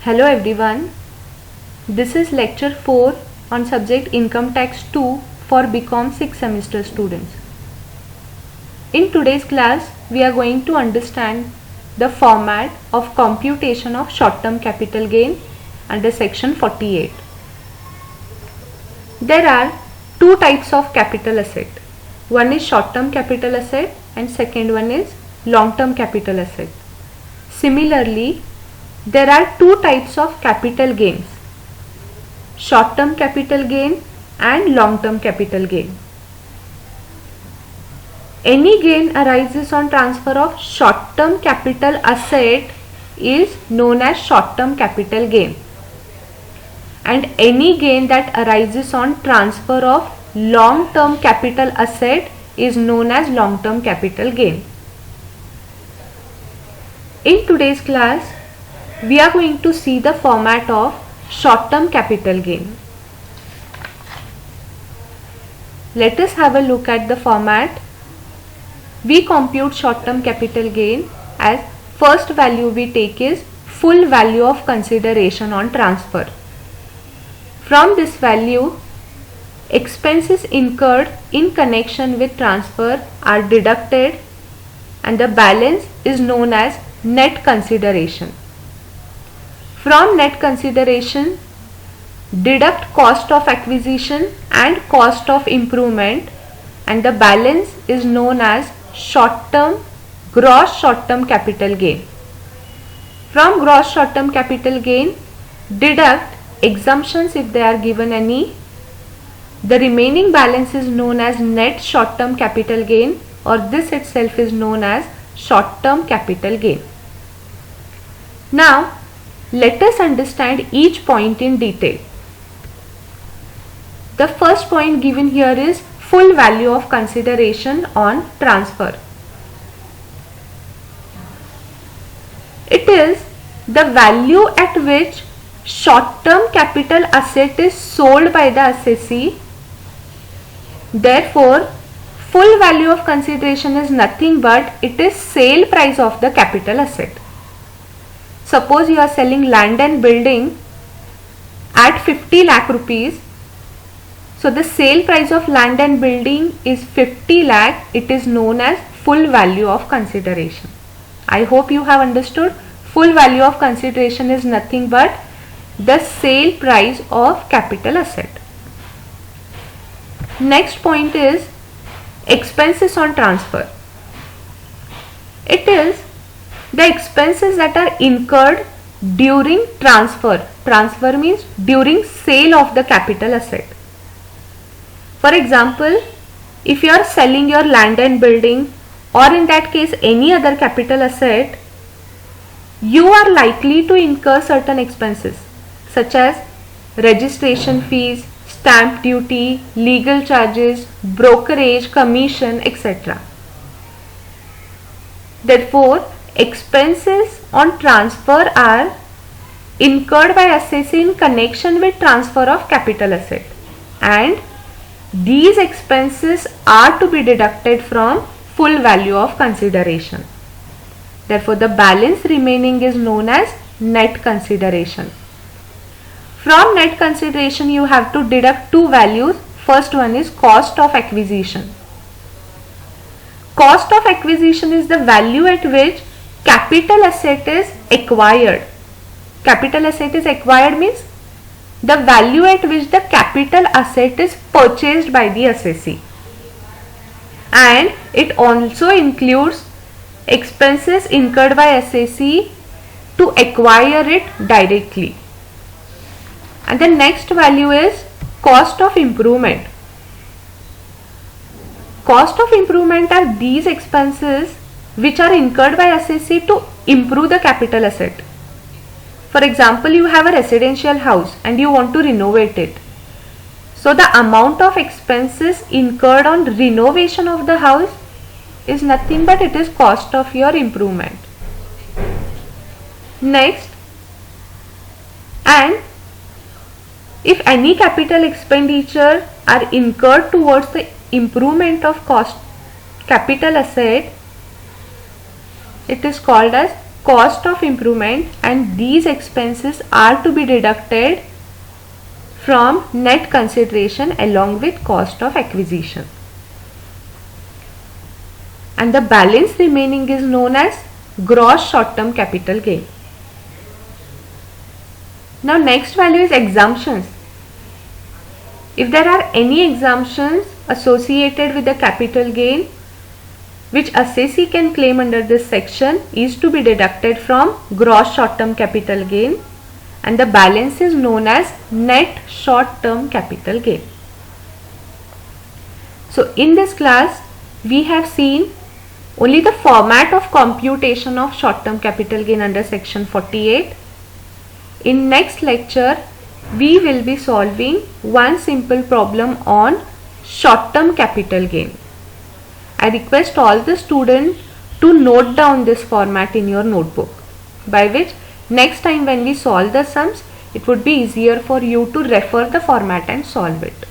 Hello everyone, this is lecture 4 on subject Income Tax 2 for BCom 6th semester students. In today's class, we are going to understand the format of computation of short-term capital gain under section 48. There are two types of capital asset. One is short-term capital asset and second one is long-term capital asset. Similarly, there are two types of capital gains, short-term capital gain and long-term capital gain. Any gain arises on transfer of short-term capital asset is known as short-term capital gain, and any gain that arises on transfer of long-term capital asset is known as long-term capital gain. In today's class, we are going to see the format of short-term capital gain. Let us have a look at the format. We compute short-term capital gain as first value we take is full value of consideration on transfer. From this value, expenses incurred in connection with transfer are deducted and the balance is known as net consideration. From net consideration, deduct cost of acquisition and cost of improvement and the balance is known as gross short-term capital gain. From gross short-term capital gain, deduct exemptions if they are given any. The remaining balance is known as net short-term capital gain, or this itself is known as short-term capital gain. Now, let us understand each point in detail. The first point given here is full value of consideration on transfer. It is the value at which short-term capital asset is sold by the assessee. Therefore, full value of consideration is nothing but it is sale price of the capital asset. Suppose you are selling land and building at 50 lakh rupees. So the sale price of land and building is 50 lakh. It is known as full value of consideration. I hope you have understood. Full value of consideration is nothing but the sale price of capital asset. Next point is expenses on transfer. It is the expenses that are incurred during transfer. Transfer means during sale of the capital asset. For example, if you are selling your land and building, or in that case any other capital asset, you are likely to incur certain expenses such as registration fees, stamp duty, legal charges, brokerage, commission, etc. Therefore, expenses on transfer are incurred by assessee in connection with transfer of capital asset, and these expenses are to be deducted from full value of consideration. Therefore, the balance remaining is known as net consideration. From net consideration, you have to deduct two values. First one is cost of acquisition. Cost of acquisition is the value at which capital asset is acquired. Capital asset is acquired means the value at which the capital asset is purchased by the assessee, and it also includes expenses incurred by assessee to acquire it directly. And the next value is cost of improvement. Cost of improvement are these expenses which are incurred by assessee to improve the capital asset. For example, you have a residential house and you want to renovate it. So the amount of expenses incurred on renovation of the house is nothing but it is cost of your improvement. Next, and if any capital expenditure are incurred towards the improvement of capital asset, it is called as cost of improvement, and these expenses are to be deducted from net consideration along with cost of acquisition. And the balance remaining is known as gross short-term capital gain. Now next value is exemptions. If there are any exemptions associated with the capital gain which assessee can claim under this section is to be deducted from gross short-term capital gain, and the balance is known as net short-term capital gain. So in this class we have seen only the format of computation of short-term capital gain under section 48. In next lecture we will be solving one simple problem on short-term capital gain. I request all the students to note down this format in your notebook, by which next time when we solve the sums it would be easier for you to refer the format and solve it.